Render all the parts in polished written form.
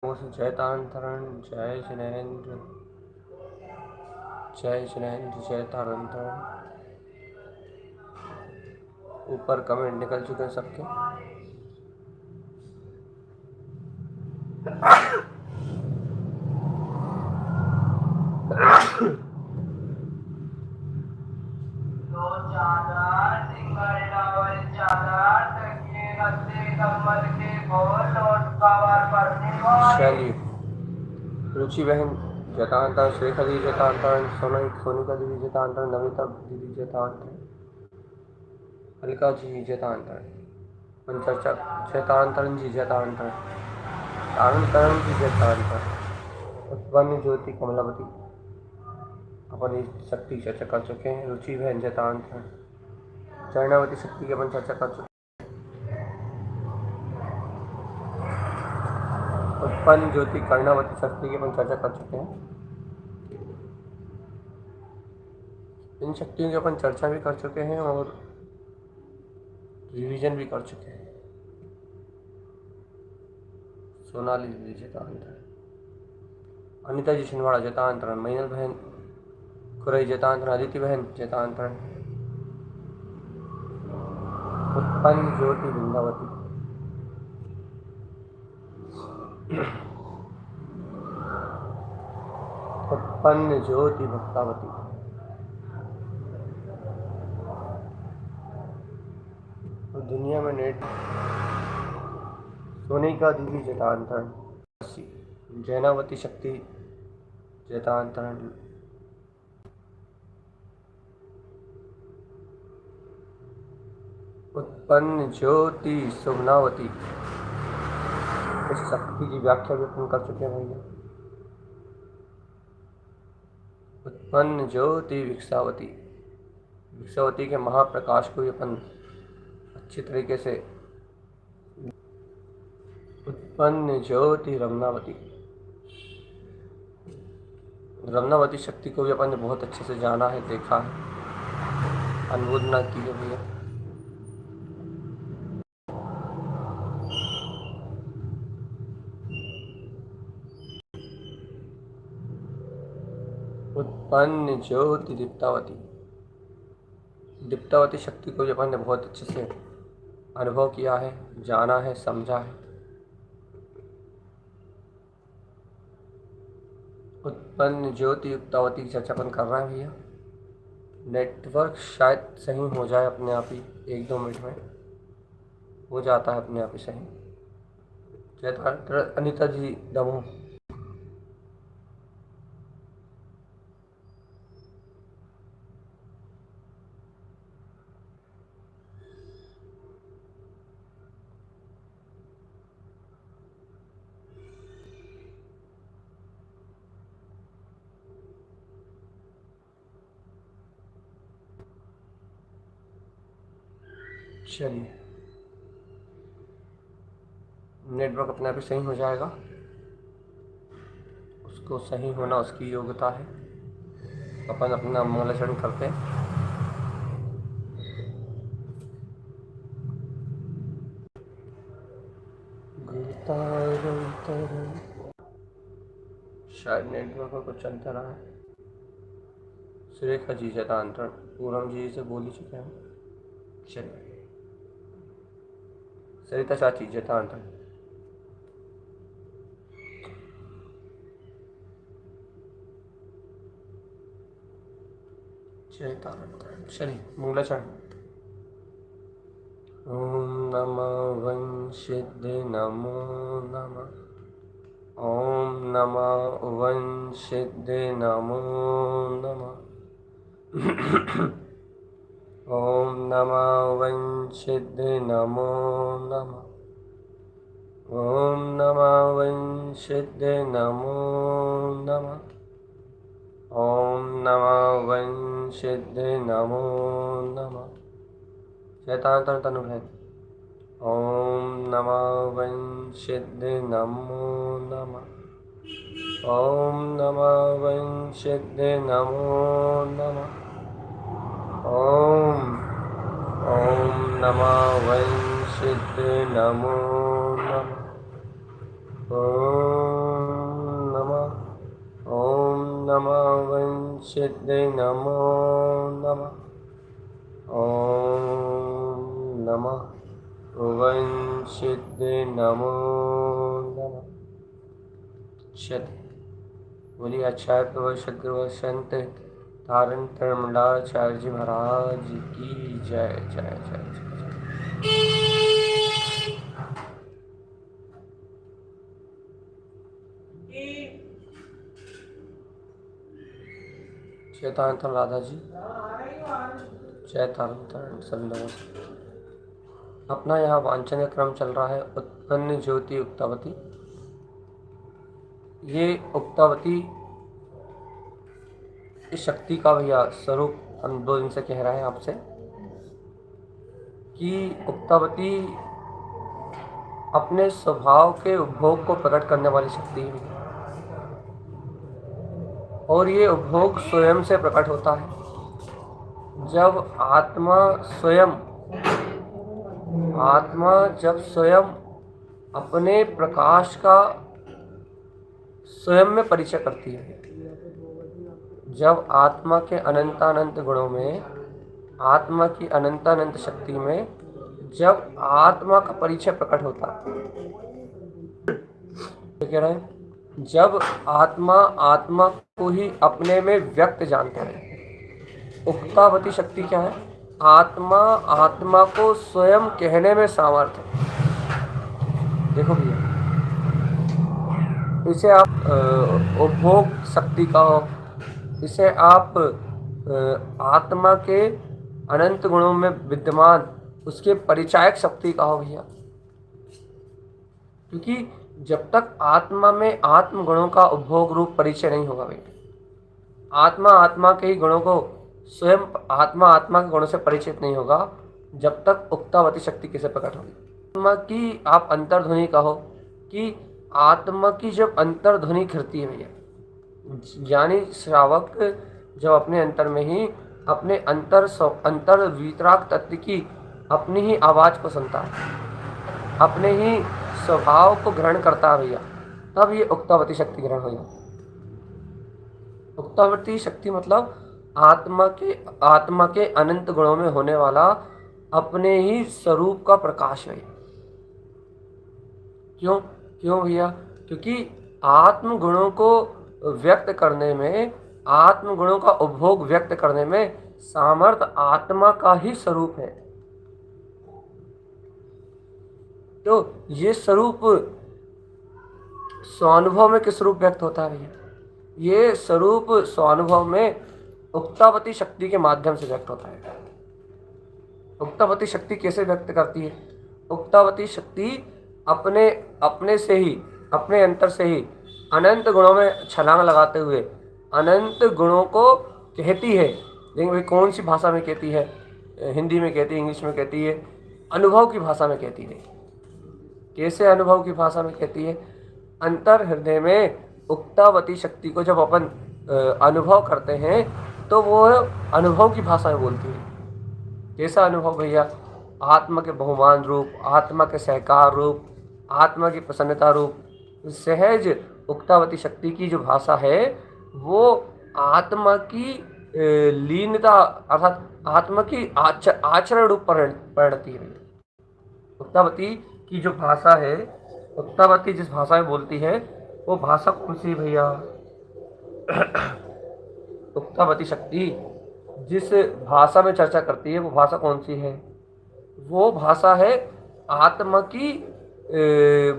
जय तारण जय जिनेन्द्र जय जिनेन्द्र जय तारण। ऊपर कमेंट निकल चुके हैं सबके। चलिए, रुचि बहन जतांतर, श्रेखा दीदी जतांतर, सोनिका दीदी जतांतर, नमिता दीदी जतांतर, अलका जी जतांतर, पंचर्चा जतांतरण जी जतांतर, तारण जी जतांतर, उत्पन्न ज्योति कमलावती अपन शक्ति चर्चा कर चुके हैं। रुचि बहन जतांतर, चरणावती शक्ति की अपन चर्चा कर चुके हैं। उत्पन्न ज्योति कर्णावती शक्ति की अपन चर्चा कर चुके हैं। इन शक्तियों की अपन चर्चा भी कर चुके हैं और रिवीजन भी कर चुके हैं। सोनाली दीदी जतांतर, अनिता जी छिंदवाड़ा जतांतरण, मैनल बहन खुरई जतांतरण, अदिति बहन जतांतरण, उत्पन्न ज्योति वृंदावती, उत्पन्न ज्योति भक्तावती, और दुनिया में नेट सोनिका दीदी जतांतरण, जैनावती शक्ति जतांतरण, उत्पन्न ज्योति सुगनावती। इस शक्ति की व्याख्या भी अपन कर चुके हैं भैया। उत्पन्न ज्योति विकसावती, विकसावती के महाप्रकाश को भी अपन अच्छी तरीके से। उत्पन्न ज्योति रमनावती, रमनावती शक्ति को भी अपन ने बहुत अच्छे से जाना है, देखा है, अनुमोदना की है भैया। उत्पन्न ज्योति दीप्तावती, दीप्तावती शक्ति को भी अपन ने बहुत अच्छे से अनुभव किया है, जाना है, समझा है। उत्पन्न ज्योति युक्तावती की चर्चा अपन कर रहे हैं भैया। नेटवर्क शायद सही हो जाए अपने आप ही, 1-2 मिनट में हो जाता है अपने आप ही सही। जय अनिता जी दमोह, चलिए नेटवर्क अपने आप ही सही हो जाएगा, उसको सही होना उसकी योग्यता है। अपन अपना मंगलाचरण करते हैं। शायद नेटवर्क में कुछ चलता रहा है। सुरेखा जी जतांतरण, पूरम जी से बोल ही चुके हैं। चलिए, सरिता चाची जतांतरण, जय तारण। चलिए मंगलाचरण। ओम नमः वंशिद्ध नमो नमः, ओम नमः वंशिद्ध नमो नमः, ओम नमः वंशिद्ध नमो नमः, ओम नमः वंशिद्ध नमो नमः, ओम नमः वंशिद्ध नमो नमः। जयतांतरण तनु है। ओम नमः वंशिद्ध नमो नमः, ओम नमः वंशिद्ध नमो नमः, ओम नमः वंशिद्ध नमो नमः, ओम सिद्धे नमो नमः। ओम नमः भुवन सिद्धे नमो नमः। शत बोलिए आचार्य प्रभु सदगुरु संत तारण धर्मलाचार्य जी महाराज की जय जय जय जय। जय तारण राधा जी, जय तारण सभी लोगों से। अपना यहाँ वांछनीय क्रम चल रहा है उत्पन्न ज्योति उक्तावती। ये उक्तावती इस शक्ति का भैया स्वरूप हम 2 दिन से कह रहे हैं आपसे कि उक्तावती अपने स्वभाव के उपभोग को प्रकट करने वाली शक्ति है और ये उपभोग स्वयं से प्रकट होता है। जब आत्मा जब स्वयं अपने प्रकाश का स्वयं में परिचय करती है, जब आत्मा के अनंतानंत गुणों में, आत्मा की अनंतानंत शक्ति में जब आत्मा का परिचय प्रकट होता है, तो कह रहे हैं जब आत्मा को ही अपने में व्यक्त जानता है। उक्तावती शक्ति क्या है? आत्मा को स्वयं कहने में सामर्थ्य। देखो भैया, इसे आप उपभोग शक्ति कहो, इसे आप आत्मा के अनंत गुणों में विद्यमान उसके परिचायक शक्ति कहो भैया। क्योंकि जब तक आत्मा में आत्म गुणों का उपभोग रूप परिचय नहीं होगा भैया, आत्मा के ही गुणों को स्वयं आत्मा के गुणों से परिचित नहीं होगा, जब तक उक्तावती शक्ति कैसे प्रकट होगी। आत्मा की आप अंतर्ध्वनि कहो कि आत्मा की जब अंतर्ध्वनि खिरती है भैया, ज्ञानी श्रावक जब अपने अंतर में ही अपने अंतर वीतराग तत्व की अपनी ही आवाज को सुनता है, अपने ही स्वभाव को ग्रहण करता है भैया, तब ये उक्तावती शक्ति ग्रहण हो जाती है। उक्तावती शक्ति मतलब आत्मा के अनंत गुणों में होने वाला अपने ही स्वरूप का प्रकाश है। क्यों भैया? क्योंकि आत्म गुणों को व्यक्त करने में, आत्म गुणों का उपभोग व्यक्त करने में सामर्थ्य आत्मा का ही स्वरूप है। तो ये स्वरूप स्वानुभव में किस रूप व्यक्त होता है भैया? ये स्वरूप स्वानुभव में उक्तावती शक्ति के माध्यम से व्यक्त होता है। उक्तावती शक्ति कैसे व्यक्त करती है? उक्तावती शक्ति अपने से ही, अपने अंतर से ही अनंत गुणों में छलांग लगाते हुए अनंत गुणों को कहती है। लेकिन भाई कौन सी भाषा में कहती है? हिंदी में कहती है, इंग्लिश में कहती है, अनुभव की भाषा में कहती है। कैसे अनुभव की भाषा में कहती है? अंतर हृदय में उक्तावती शक्ति को जब अपन अनुभव करते हैं तो वो अनुभव की भाषा में बोलती है। कैसा अनुभव भैया? आत्मा के बहुमान रूप, आत्मा के सहकार रूप, आत्मा की प्रसन्नता रूप, सहज उक्तावती शक्ति की जो भाषा है वो आत्मा की लीनता अर्थात आत्मा की आचरण रूप परिणति है। उक्तावती की जो भाषा है, उक्तावती जिस भाषा में बोलती है वो भाषा कौन सी भैया? उक्तावती शक्ति जिस भाषा में चर्चा करती है वो भाषा कौन सी है? वो भाषा है आत्मा की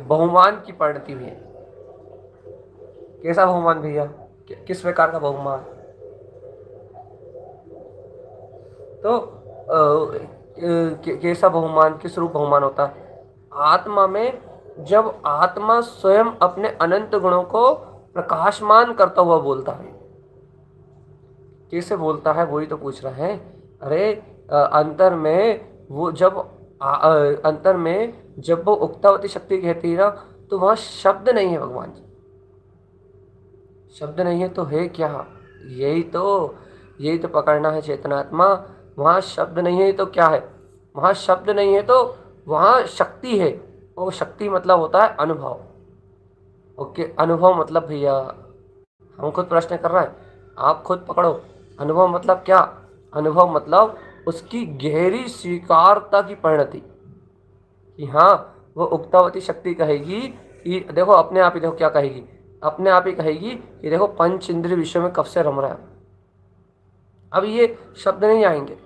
बहुमान की परिणति हुई है। कैसा बहुमान भैया? किस प्रकार का बहुमान? तो कैसा बहुमान, किस रूप बहुमान होता है? आत्मा में जब आत्मा स्वयं अपने अनंत गुणों को प्रकाशमान करता हुआ बोलता है। कैसे बोलता है वही तो पूछ रहे हैं। अरे अंतर में वो जब अंतर में जब वो उक्तावती शक्ति कहती है ना, तो वहाँ शब्द नहीं है भगवान जी। शब्द नहीं है तो है क्या? यही तो पकड़ना है चेतनात्मा। वहाँ शब्द नहीं है तो क्या है? वहाँ शब्द नहीं है तो वहाँ शक्ति है। और शक्ति मतलब होता है अनुभव। ओके, अनुभव मतलब भैया हम खुद प्रश्न कर रहे हैं, आप खुद पकड़ो। अनुभव मतलब क्या? अनुभव मतलब उसकी गहरी स्वीकारता की परिणति, कि हाँ, वो उक्तावती शक्ति कहेगी कि देखो अपने आप ही, देखो क्या कहेगी, अपने आप ही कहेगी कि देखो पंच इंद्रिय विषय में कब से रम रहा है। अब ये शब्द नहीं आएंगे,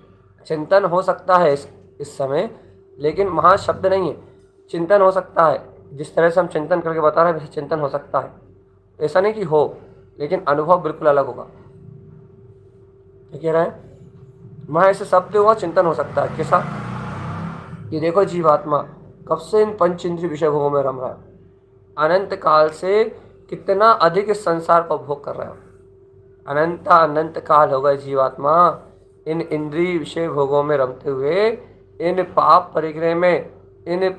चिंतन हो सकता है इस समय, लेकिन वहाँ शब्द नहीं है। चिंतन हो सकता है, जिस तरह से हम चिंतन करके बता रहे हैं वैसे चिंतन हो सकता है, ऐसा नहीं कि हो, लेकिन अनुभव बिल्कुल अलग होगा। क्या कह रहा है? वहाँ ऐसे शब्द हुआ, चिंतन हो सकता है कैसा, कि देखो जीवात्मा कब से इन पंच इंद्रिय विषय भोगों में रम रहा है, अनंत काल से कितना अधिक इस संसार का उपभोग कर रहा है। अनंत अनंत काल हो गए जीवात्मा इन इंद्रिय विषय भोगों में रमते हुए, इन पाप परिग्रह में, इन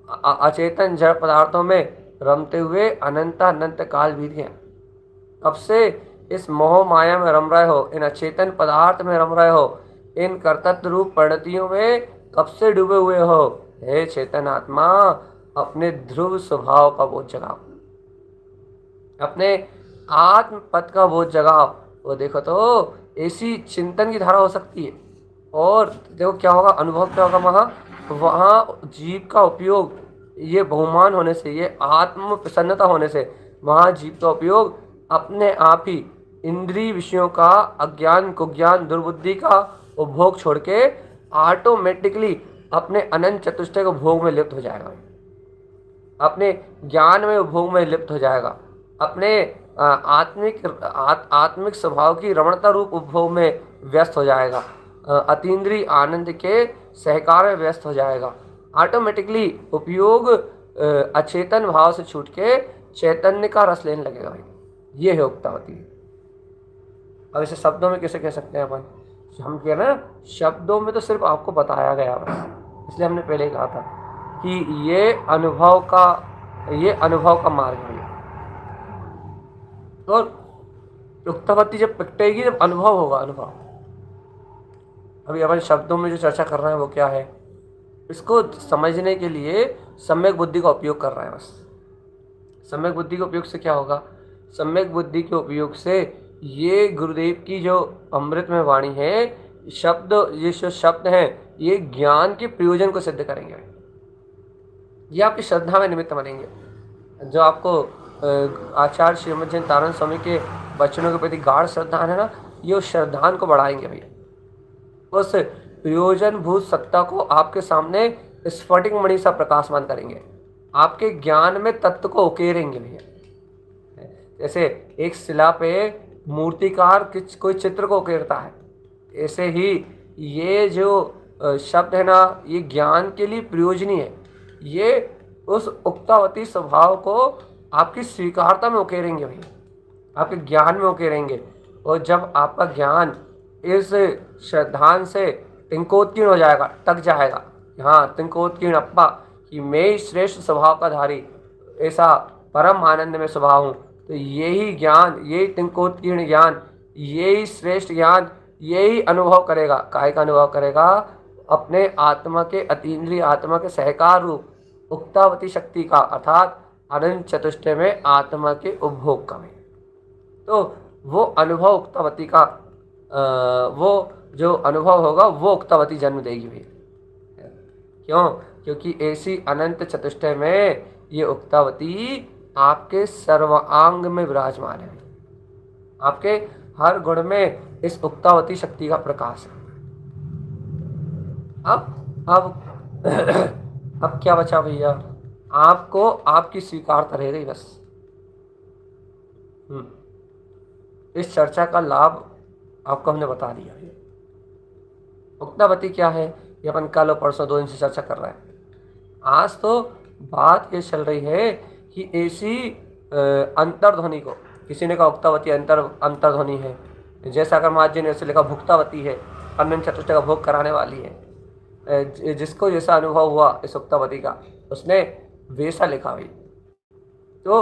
अचेतन जड़ पदार्थों में रमते हुए अनंत अनंत काल बीत गए। कब से इस मोह माया में रम रहे हो, इन अचेतन पदार्थ में रम रहे हो, इन कर्तव्य रूप परिणतियों में कब से डूबे हुए हो। हे चेतन आत्मा, अपने ध्रुव स्वभाव का बोध जगाओ, अपने आत्म पद का बोध जगाओ। वो देखो तो ऐसी चिंतन की धारा हो सकती है। और देखो क्या होगा, अनुभव क्या होगा वहाँ, वहाँ जीव का उपयोग, ये बहुमान होने से, ये आत्म प्रसन्नता होने से, वहाँ जीव का उपयोग अपने आप ही इंद्रिय विषयों का, अज्ञान कुज्ञान दुर्बुद्धि का उपभोग छोड़ के ऑटोमेटिकली अपने अनंत चतुष्टय को भोग में लिप्त हो जाएगा, अपने ज्ञान में उपभोग में लिप्त हो जाएगा, अपने आत्मिक स्वभाव की रमणता रूप उपभोग में व्यस्त हो जाएगा, अतीन्द्रिय आनंद के सहकार में व्यस्त हो जाएगा। ऑटोमेटिकली उपयोग अचेतन भाव से छूट के चैतन्य का रस लेने लगेगा भाई। ये है उक्तावती। अब इसे शब्दों में कैसे कह सकते हैं अपन? हम कह रहे हैं शब्दों में तो सिर्फ आपको बताया गया बस, इसलिए हमने पहले ही कहा था कि ये अनुभव का मार्ग है। और उक्तावती जब प्रगटेगी जब अनुभव होगा, अनुभव। अभी अपन शब्दों में जो चर्चा कर रहे हैं वो क्या है, इसको समझने के लिए सम्यक बुद्धि का उपयोग कर रहे हैं बस। सम्यक बुद्धि के उपयोग से क्या होगा? सम्यक बुद्धि के उपयोग से ये गुरुदेव की जो अमृतमय वाणी है, शब्द, ये जो शब्द हैं, ये ज्ञान के प्रयोजन को सिद्ध करेंगे। ये आपकी श्रद्धा में निमित्त बनेंगे। जो आपको आचार्य श्रीमद जयंतानंद स्वामी के वचनों के प्रति गाढ़ श्रद्धा है ना, ये उस श्रद्धान को बढ़ाएंगे भैया। उस प्रयोजन भूत सत्ता को आपके सामने स्फटिक मणि सा प्रकाशमान करेंगे, आपके ज्ञान में तत्व को उकेरेंगे भैया। जैसे एक शिला पे मूर्तिकार कोई चित्र को उकेरता है, ऐसे ही ये जो शब्द है ना, ये ज्ञान के लिए प्रयोजनीय है। ये उस उक्तावती स्वभाव को आपकी स्वीकारता में उकेरेंगे भैया, आपके ज्ञान में उकेरेंगे। और जब आपका ज्ञान इस श्रद्धान से तिंकोत्कीर्ण हो जाएगा, टक जाएगा, हाँ तिंकोत्कीर्ण अप्पा, कि मैं ही श्रेष्ठ स्वभाव का धारी, ऐसा परम आनंद में स्वभाव हूँ, तो यही ज्ञान, यही तिंकोत्कीर्ण ज्ञान, यही श्रेष्ठ ज्ञान, यही अनुभव करेगा। काय का अनुभव करेगा? अपने आत्मा के, अतीन्द्रिय आत्मा के सहकार रूप उक्तावती शक्ति का, अर्थात अनंत चतुष्टय में आत्मा के उपभोग का भी। तो वो अनुभव उक्तावती का, वो जो अनुभव होगा वो उक्तावती जन्म देगी भी। क्यों? क्योंकि ऐसी अनंत चतुष्टय में ये उक्तावती आपके सर्वांग में विराजमान है, आपके हर गुण में इस उक्तावती शक्ति का प्रकाश है। अब अब क्या बचा भैया? आपको आपकी स्वीकारता रह गई बस। इस चर्चा का लाभ आपको हमने बता दिया। उक्तावती क्या है ये अपन कल और परसों 2 दिन से चर्चा कर रहे हैं। आज तो बात ये चल रही है कि ऐसी अंतर्ध्वनि को, किसी ने कहा उक्तावती अंतर्ध्वनि है, जैसा अगर महाराज जी ने ऐसे लिखा भुक्तावती है, अनंत चतुष्टय का भोग कराने वाली है। जिसको जैसा अनुभव हुआ इस उक्तावती का, उसने वैसा लिखा भाई। तो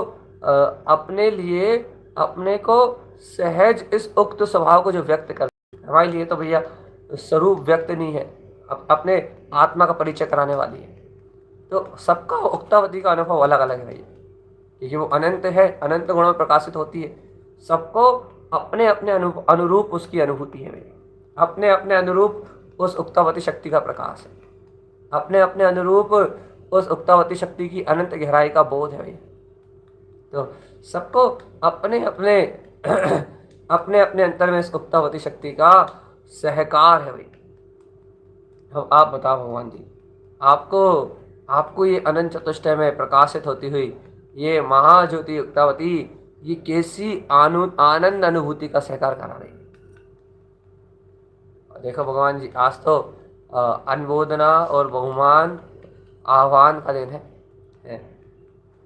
अपने लिए, अपने को सहज इस उक्त स्वभाव को जो व्यक्त कर, हमारे लिए तो भैया स्वरूप व्यक्त नहीं है, अपने आत्मा का परिचय कराने वाली है। तो सबका उक्तावती का अनुभव अलग अलग है भैया, क्योंकि वो अनंत है, अनंत गुणों में प्रकाशित होती है। सबको अपने अपने अनुरूप उसकी अनुभूति है भैया, अपने अपने अनुरूप उस उक्तावती शक्ति का प्रकाश है, अपने अपने अनुरूप उस उक्तावती शक्ति की अनंत गहराई का बोध है भैया। तो सबको अपने अपने अपने अपने अंतर में इस उक्तावती शक्ति का सहकार है भाई। अब आप बताओ भगवान जी, आपको आपको ये अनंत चतुष्टय में प्रकाशित होती हुई ये महाज्योति उक्तावती ये कैसी आनंद अनुभूति का सहकार करा रही है। देखो भगवान जी, आज तो अनुमोदना और बहुमान आह्वान का दिन है।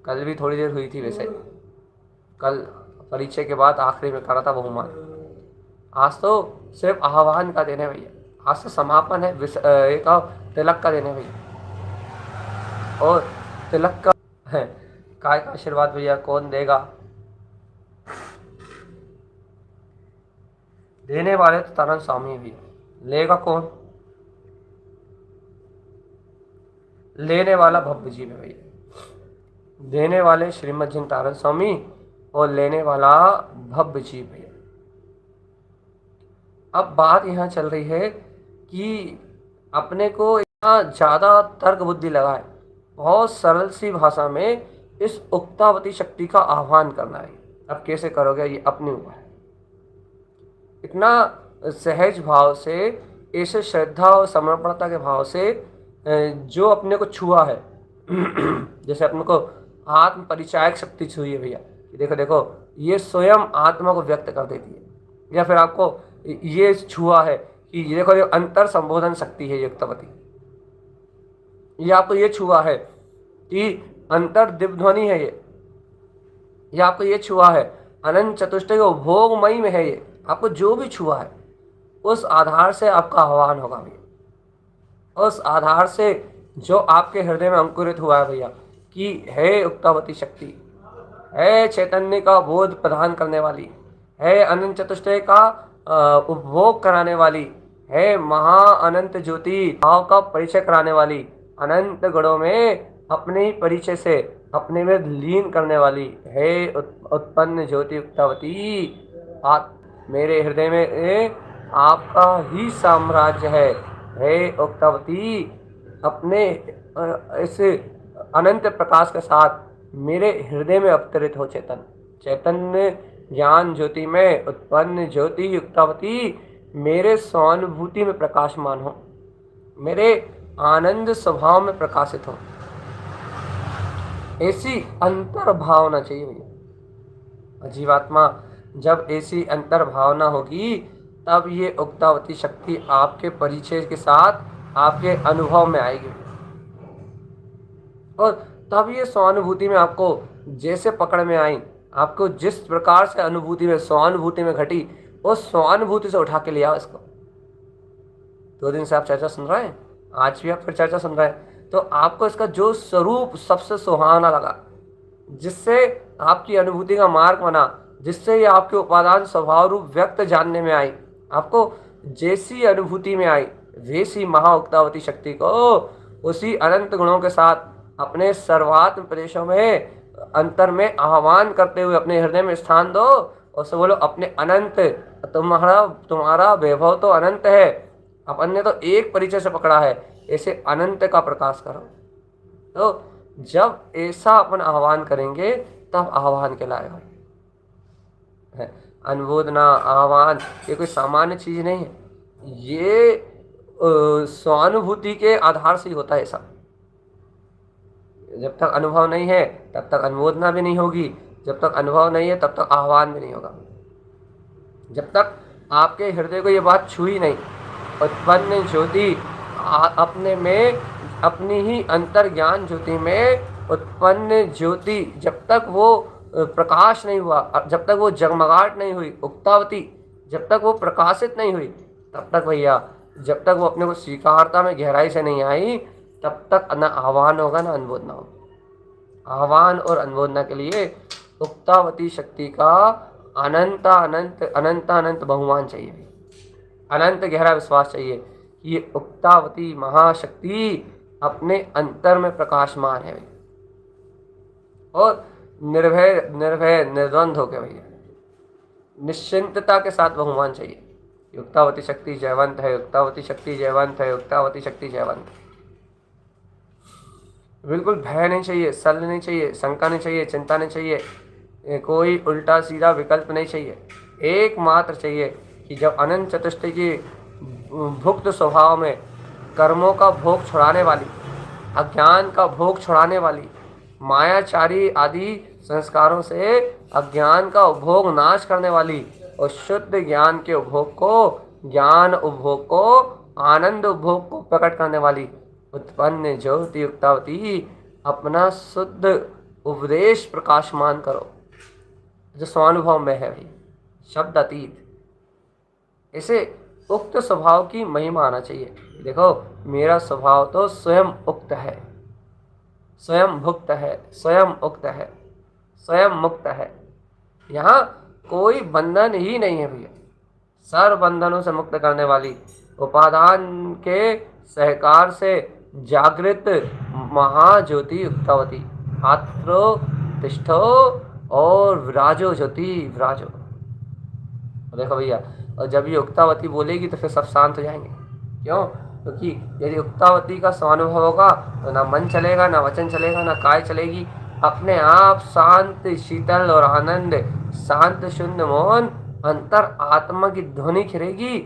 कल भी थोड़ी देर हुई थी, वैसे कल परीक्षा के बाद आखिरी में करा था बहुमान। आज तो सिर्फ आह्वान का दिन है भैया, आज तो समापन है, एक तिलक का दिन है भैया। और तिलक का है काय का आशीर्वाद भैया कौन देगा? देने वाले तो तरन स्वामी भी, लेगा कौन? लेने वाला भव्य जी में भैया, देने वाले श्रीमद जिन तारण स्वामी और लेने वाला भव्य जी भैया। अब बात यहाँ चल रही है कि अपने को इतना ज़्यादा तर्क बुद्धि लगाए, बहुत सरल सी भाषा में इस उक्तावती शक्ति का आह्वान करना है। अब कैसे करोगे ये अपने ऊपर है। इतना सहज भाव से, ऐसे श्रद्धा और समर्पणता के भाव से जो अपने को छुआ है जैसे अपने को आत्म परिचायक शक्ति छुई है भैया, देखो देखो ये स्वयं आत्मा को व्यक्त कर देती है। या फिर आपको ये छुआ है कि ये देखो ये अंतर संबोधन शक्ति है युक्तवती, ये आपको ये छुआ है कि अंतर दिव्य ध्वनि है ये आपको ये छुआ है अनंत चतुष्टय उपभोगमयी में है ये, आपको जो भी छुआ है उस आधार से आपका आह्वान होगा भैया। उस आधार से जो आपके हृदय में अंकुरित हुआ है भैया कि है उक्तावती शक्ति, है चैतन्य का बोध प्रदान करने वाली, है अनंत चतुष्टय का उपभोग कराने वाली, है महा अनंत ज्योति भाव का परिचय कराने वाली, अनंत गुणों में अपने ही परिचय से अपने में लीन करने वाली, है उत्पन्न ज्योति उक्तावती। मेरे हृदय में आपका ही साम्राज्य है उक्तावती। अपने इस अनंत प्रकाश के साथ मेरे हृदय में अवतरित हो चैतन्य ज्ञान ज्योति में उत्पन्न ज्योति युक्तावती मेरे स्वानुभूति में प्रकाशमान हो, मेरे आनंद स्वभाव में प्रकाशित हो। ऐसी अंतर भावना चाहिए भैया। जीवात्मा जब ऐसी अंतर भावना होगी तब ये उक्तावती शक्ति आपके परिचय के साथ आपके अनुभव में आएगी और तब ये स्वानुभूति में आपको जैसे पकड़ में आई, आपको जिस प्रकार से अनुभूति में स्वानुभूति में घटी उस स्वानुभूति से उठा के लिया इसको। 2 दिन से आप चर्चा सुन रहे हैं, आज भी आप फिर चर्चा सुन रहे हैं, तो आपको इसका जो स्वरूप सबसे सुहाना लगा, जिससे आपकी अनुभूति का मार्ग बना, जिससे ये आपके उपादान स्वभाव रूप व्यक्त जानने में आई, आपको जैसी अनुभूति में आई वैसी महा उक्तावती शक्ति को उसी अनंत गुणों के साथ अपने सर्वात्म प्रदेशों में अंतर में आह्वान करते हुए अपने हृदय में स्थान दो और से बोलो अपने अनंत, तुम्हारा वैभव तो अनंत है, अपन ने तो एक परिचय से पकड़ा है, ऐसे अनंत का प्रकाश करो। तो जब ऐसा अपन आह्वान करेंगे तब आह्वान कहलाएगा। अनुमोदना आह्वान ये कोई सामान्य चीज नहीं है, ये स्वानुभूति के आधार से ही होता है ऐसा। जब तक अनुभव नहीं है तब तक अनुमोदना भी नहीं होगी, जब तक अनुभव नहीं है तब तक आह्वान भी नहीं होगा। जब तक आपके हृदय को ये बात छुई नहीं, उत्पन्न ज्योति अपने में अपनी ही अंतर ज्ञान ज्योति में उत्पन्न ज्योति जब तक वो प्रकाश नहीं हुआ, जब तक वो जगमगाहट नहीं हुई, उक्तावती जब तक वो प्रकाशित नहीं हुई, तब तक भैया जब तक वो अपने को स्वीकारता में गहराई से नहीं आई तब तक न आह्वान होगा ना अनुमोदना होगा। आह्वान और अनुमोदना के लिए उक्तावती शक्ति का अनंत अनंत अनंत अनंत बहुमान चाहिए, अनंत गहरा विश्वास चाहिए कि ये उक्तावती महाशक्ति अपने अंतर में प्रकाशमान है और निर्भय निर्भय निर्द्वंद होकर भैया निश्चिंतता के साथ बहुमान चाहिए। युक्तावती शक्ति जयवंत है, युक्तावती शक्ति जयवंत है, युक्तावती शक्ति जयवंत है। बिल्कुल भय नहीं चाहिए, सल नहीं चाहिए, शंका नहीं चाहिए, चिंता नहीं चाहिए, कोई उल्टा सीधा विकल्प नहीं चाहिए। एकमात्र चाहिए कि जब अनंत चतुष्टय की भुक्त स्वभाव में कर्मों का भोग छुड़ाने वाली, अज्ञान का भोग छुड़ाने वाली, मायाचारी आदि संस्कारों से अज्ञान का उपभोग नाश करने वाली और शुद्ध ज्ञान के उपभोग को, ज्ञान उपभोग को, आनंद उपभोग को प्रकट करने वाली उत्पन्न ज्योति युक्तावती अपना शुद्ध उपदेश प्रकाशमान करो, जो स्वानुभव में है भाई, शब्द अतीत। इसे उक्त स्वभाव की महिमा आना चाहिए। देखो मेरा स्वभाव तो स्वयं उक्त है, स्वयं भुक्त है, स्वयं उक्त है, स्वयं मुक्त है। यहाँ कोई बंधन ही नहीं है भैया। सर्व बंधनों से मुक्त करने वाली, उपादान के सहकार से जागृत महाज्योति युक्तावती, आत्रो तिष्ठो और विराजो ज्योति विराजो। देखो भैया, और जब ये युक्तावती बोलेगी तो फिर सब शांत हो जाएंगे। क्यों? क्योंकि यदि युक्तावती का स्वानुभव होगा तो ना मन चलेगा, ना वचन चलेगा, ना काय चलेगी। अपने आप शांत, शीतल और आनंद, शांत शुद्ध मौन अंतर आत्मा की ध्वनि खिलेगी।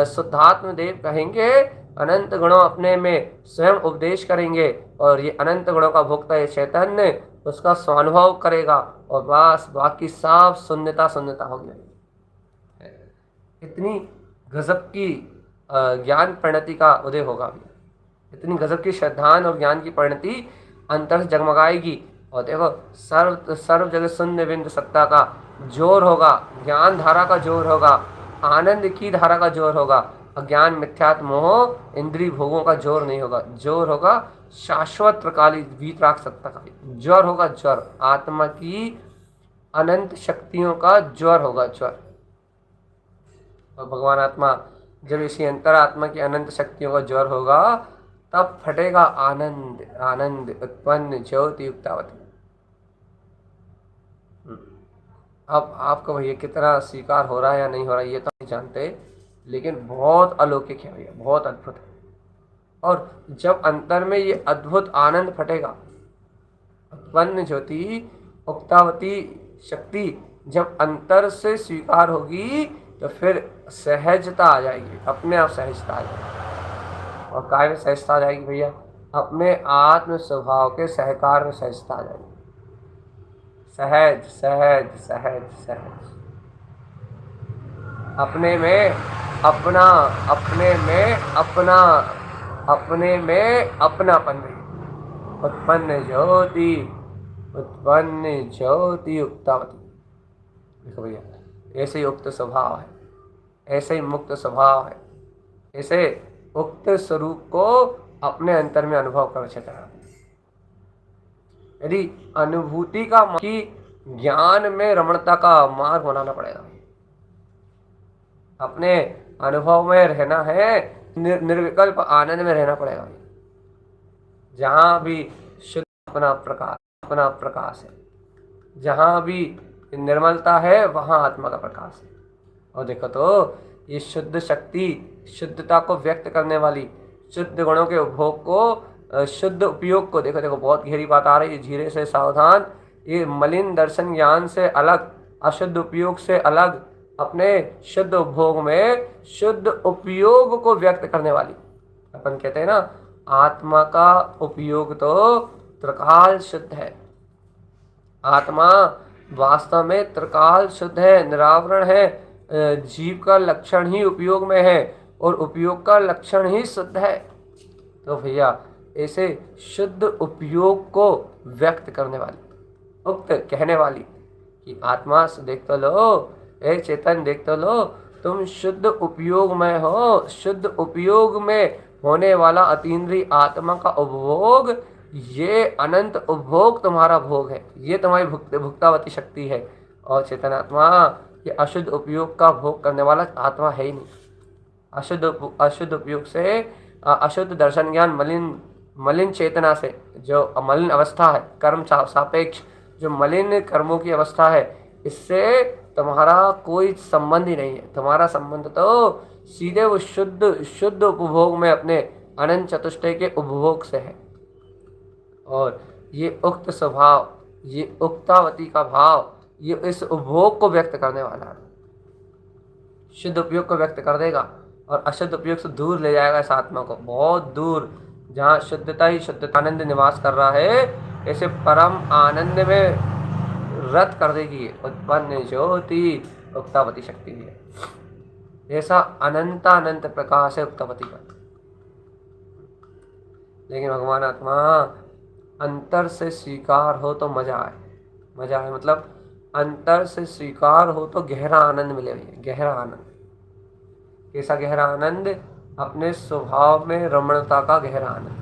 शुद्धात्म देव कहेंगे, अनंत गुणों अपने में स्वयं उपदेश करेंगे और ये अनंत गुणों का भोक्ता ये चैतन्य उसका स्वानुभव करेगा और बस बाकी सब शून्यता शून्यता हो गया। इतनी गजब की ज्ञान परिणति का उदय होगा भी, इतनी गजब की श्रद्धान और ज्ञान की परिणति अंतर से जगमगाएगी। और देखो सर्व सर्व जगह शून्य बिंदु सत्ता का जोर होगा, ज्ञान धारा का जोर होगा, आनंद की धारा का जोर होगा। अज्ञान मिथ्यात्म मोह इंद्रिय भोगों का जोर नहीं होगा, जोर होगा शाश्वत प्रकाली वीतराग सत्ता का ज्वर होगा, ज्वर आत्मा की अनंत शक्तियों का ज्वर होगा, ज्वर। और भगवान आत्मा जब इसी अंतरात्मा की अनंत शक्तियों का ज्वर होगा तब फटेगा आनंद, आनंद उत्पन्न ज्योति युक्तावती। अब आपको भैया कितना स्वीकार हो रहा है या नहीं हो रहा है ये तो नहीं जानते, लेकिन बहुत अलौकिक है भैया, बहुत अद्भुत है। और जब अंतर में ये अद्भुत आनंद फटेगा, उत्पन्न ज्योति उक्तावती शक्ति जब अंतर से स्वीकार होगी तो फिर सहजता आ जाएगी, अपने आप सहजता आ जाएगी। और काय में सहजता आ जाएगी भैया? अपने आत्म स्वभाव के सहकार में सहजता आ जाएगी। सहज सहज सहज सहज, अपने में अपना, अपने में अपना, अपने में अपनापन भी। उत्पन्न ज्योति, उत्पन्न ज्योति युक्तावती। देखो भैया, ऐसे ही उक्त स्वभाव है, ऐसे ही मुक्त स्वभाव है, ऐसे उक्त स्वरूप को अपने अंतर में अनुभव कर सकता। यदि अनुभूति का की ज्ञान में रमणता का मार्ग बनाना पड़ेगा। अपने अनुभव में रहना है, निर्विकल्प आनंद में रहना पड़ेगा। जहाँ भी शुद्ध अपना प्रकाश, अपना प्रकाश है, जहाँ भी निर्मलता है वहाँ आत्मा का प्रकाश है। और देखो तो ये शुद्ध शक्ति शुद्धता को व्यक्त करने वाली, शुद्ध गुणों के उपभोग को, शुद्ध उपयोग को, देखो देखो बहुत गहरी बात आ रही है, धीरे से सावधान। ये मलिन दर्शन ज्ञान से अलग, अशुद्ध उपयोग से अलग, अपने शुद्ध उपभोग में शुद्ध उपयोग को व्यक्त करने वाली। अपन कहते हैं ना, आत्मा का उपयोग तो त्रिकाल शुद्ध है। आत्मा वास्तव में त्रिकाल शुद्ध है, निरावरण है। जीव का लक्षण ही उपयोग में है और उपयोग का लक्षण ही शुद्ध है। तो भैया ऐसे शुद्ध उपयोग को व्यक्त करने वाली, उक्त कहने वाली कि आत्मा से देख तो लो, एक चेतन देख तो लो, तुम शुद्ध उपयोग में हो। शुद्ध उपयोग में होने वाला अतीन्द्रिय आत्मा का उपभोग, ये अनंत उपभोग तुम्हारा भोग है, ये तुम्हारी भुक्तावती शक्ति है। और चेतन आत्मा ये अशुद्ध उपयोग का भोग करने वाला आत्मा है ही नहीं। अशुद्ध उपयोग से, अशुद्ध दर्शन ज्ञान, मलिन चेतना से, जो मलिन अवस्था है, कर्म सापेक्ष जो मलिन कर्मों की अवस्था है, इससे तुम्हारा कोई संबंध ही नहीं है। तुम्हारा संबंध तो सीधे वो शुद्ध शुद्ध उपभोग में अपने अनंत चतुष्टय के उपभोग से है। और ये उक्त स्वभाव, ये उक्तावती का भाव, ये इस उपभोग को व्यक्त करने वाला है। शुद्ध उपयोग को व्यक्त कर देगा और अशुद्ध उपयोग से दूर ले जाएगा इस आत्मा को, बहुत दूर, जहाँ शुद्धता ही शुद्ध आनंद निवास कर रहा है, ऐसे परम आनंद में रत कर देगी उत्पन्न ज्योति उक्तावती शक्ति भी है। ऐसा अनंत अनंत प्रकाश है उक्तावती का। लेकिन भगवान आत्मा अंतर से स्वीकार हो तो मजा आए। मजा आए मतलब अंतर से स्वीकार हो तो गहरा आनंद मिले भैया, गहरा आनंद। कैसा गहरा आनंद? अपने स्वभाव में रमणता का गहरा आनंद,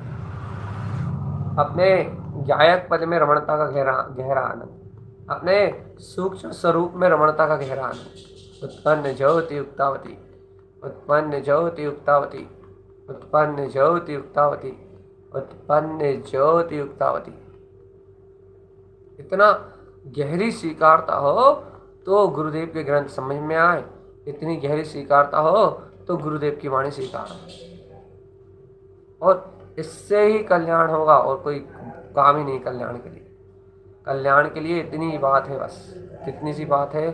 अपने गायक पद में रमणता का गहरा आनंद, अपने सूक्ष्म स्वरूप में रमणता का गहरा आनंद। उत्पन्न ज्योति उक्तावती, उत्पन्न ज्योति उक्तावती, उत्पन्न ज्योति उक्तावती, उत्पन्न ज्योति उक्तावती। इतना गहरी स्वीकारता हो तो गुरुदेव के ग्रंथ समझ में आए, इतनी गहरी स्वीकारता हो तो गुरुदेव की वाणी स्वीकार हो, और इससे ही कल्याण होगा। और कोई काम ही नहीं कल्याण के लिए। कल्याण के लिए इतनी ही बात है, बस कितनी सी बात है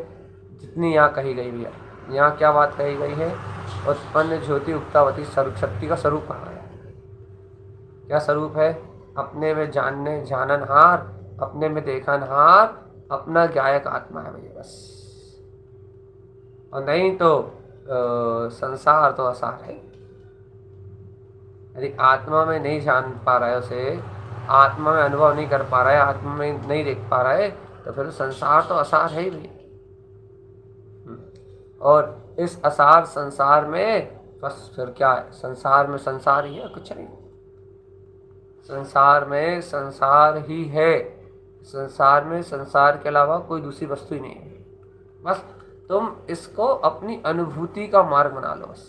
जितनी यहाँ कही गई भैया। यहाँ क्या बात कही गई है? उत्पन्न ज्योति उक्तावती शक्ति का स्वरूप कहाँ है? क्या स्वरूप है? अपने में जानने जाननहार, अपने में देखनहार, अपना गायक आत्मा है भैया, बस। और नहीं तो संसार तो असार है। यदि आत्मा में नहीं जान पा रहा है उसे, आत्मा में अनुभव नहीं कर पा रहा है, आत्मा में नहीं देख पा रहा है, तो फिर संसार तो असार है ही भैया। और इस असार संसार में बस फिर क्या है? संसार में संसार ही है, कुछ नहीं। संसार में संसार ही है, संसार में संसार के अलावा कोई दूसरी वस्तु ही नहीं है। बस तुम इसको अपनी अनुभूति का मार्ग बना लो बस।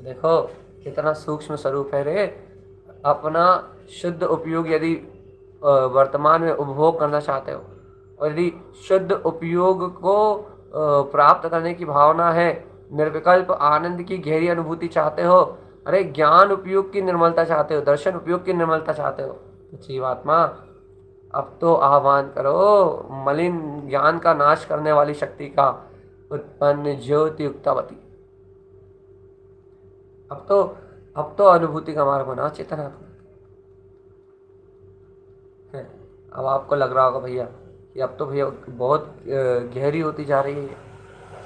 देखो कितना सूक्ष्म स्वरूप है रे। अपना शुद्ध उपयोग यदि वर्तमान में उपभोग करना चाहते हो, और यदि शुद्ध उपयोग को प्राप्त करने की भावना है, निर्विकल्प आनंद की गहरी अनुभूति चाहते हो, अरे ज्ञान उपयोग की निर्मलता चाहते हो, दर्शन उपयोग की निर्मलता चाहते हो, तो जीवात्मा अब तो आह्वान करो मलिन ज्ञान का नाश करने वाली शक्ति का, उत्पन्न ज्योति उक्तावती। अब तो अनुभूति का मार्ग बना चेतना। अब आपको लग रहा होगा भैया कि अब तो भैया बहुत गहरी होती जा रही है।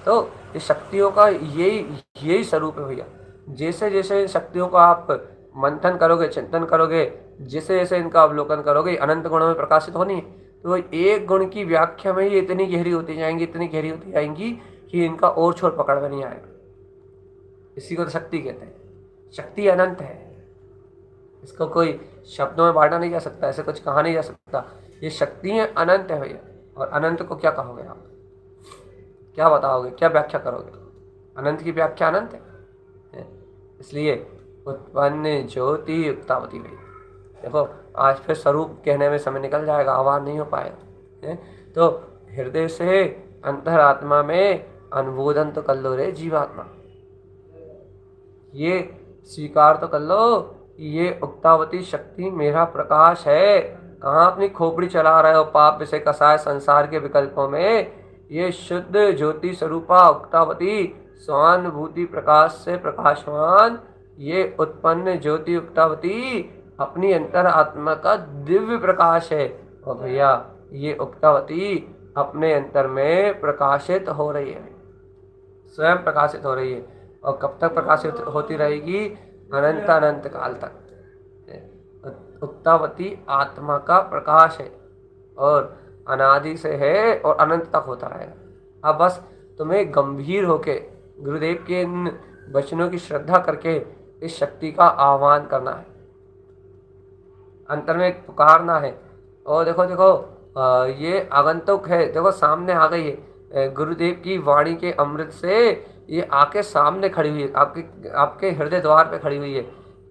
तो इस शक्तियों का यही स्वरूप है भैया। जैसे जैसे शक्तियों का आप मंथन करोगे, चिंतन करोगे, जैसे जैसे इनका अवलोकन करोगे, अनंत गुणों में प्रकाशित होनी, तो एक गुण की व्याख्या में ये इतनी गहरी होती जाएंगी, इतनी गहरी होती जाएंगी कि इनका और छोर पकड़ में नहीं आएगा। इसी को तो शक्ति कहते हैं। शक्ति अनंत है, इसको कोई शब्दों में बांटा नहीं जा सकता, ऐसे कुछ कहा नहीं जा सकता। ये शक्तियाँ अनंत है भैया। और अनंत को क्या कहोगे आप? क्या बताओगे? क्या व्याख्या करोगे? अनंत की व्याख्या अनंत है। इसलिए उत्पन्न ज्योति उक्तावती भैया। देखो आज फिर स्वरूप कहने में समय निकल जाएगा, आवाज नहीं हो पाएगा। तो हृदय से अंतरात्मा में अनुमोदन तो कर लो रे जीवात्मा, ये स्वीकार तो कर लो, ये उक्तावती शक्ति मेरा प्रकाश है। कहाँ अपनी खोपड़ी चला रहे हो पाप विषय कसाय संसार के विकल्पों में? ये शुद्ध ज्योति स्वरूपा उक्तावती स्वानुभूति प्रकाश से प्रकाशमान, ये उत्पन्न ज्योति उक्तावती अपनी अंतर आत्मा का दिव्य प्रकाश है। और भैया ये उक्तावती अपने अंतर में प्रकाशित हो रही है, स्वयं प्रकाशित हो रही है। और कब तक प्रकाशित होती रहेगी? अनंत अनंत काल तक। उक्तावती आत्मा का प्रकाश है और अनादि से है और अनंत तक होता रहेगा। अब बस तुम्हें गंभीर होके गुरुदेव के इन वचनों की श्रद्धा करके इस शक्ति का आह्वान करना है, अंतर में पुकारना है। और देखो ये आगंतुक है, देखो सामने आ गई है गुरुदेव की वाणी के अमृत से, ये आके सामने खड़ी हुई है, आपके हृदय द्वार पे खड़ी हुई है।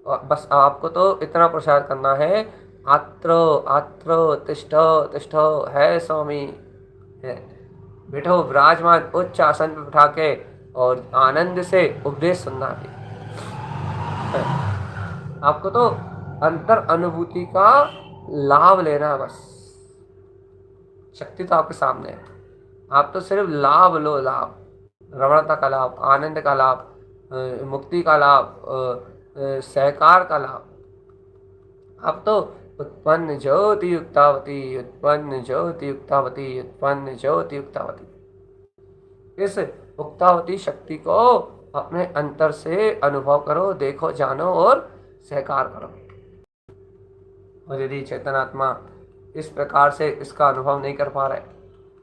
बस आपको तो इतना प्रचार करना है, आत्रो आत्रो तिष्ठो तिष्ठो है स्वामी है। बैठो विराजमान उच्च आसन पर बिठा के और आनंद से उपदेश सुनना है। आपको तो अंतर अनुभूति का लाभ लेना है बस। शक्ति तो आपके सामने है, आप तो सिर्फ लाभ लो, लाभ, रमणता का लाभ, आनंद का लाभ, मुक्ति का लाभ, सहकार का लाभ। अब तो उत्पन्न ज्योति युक्तावती, उत्पन्न ज्योति युक्तावती, उत्पन्न ज्योति युक्तावती। इस उक्तावती शक्ति को अपने अंतर से अनुभव करो, देखो, जानो और सहकार करो। और यदि चेतन आत्मा इस प्रकार से इसका अनुभव नहीं कर पा रहा है,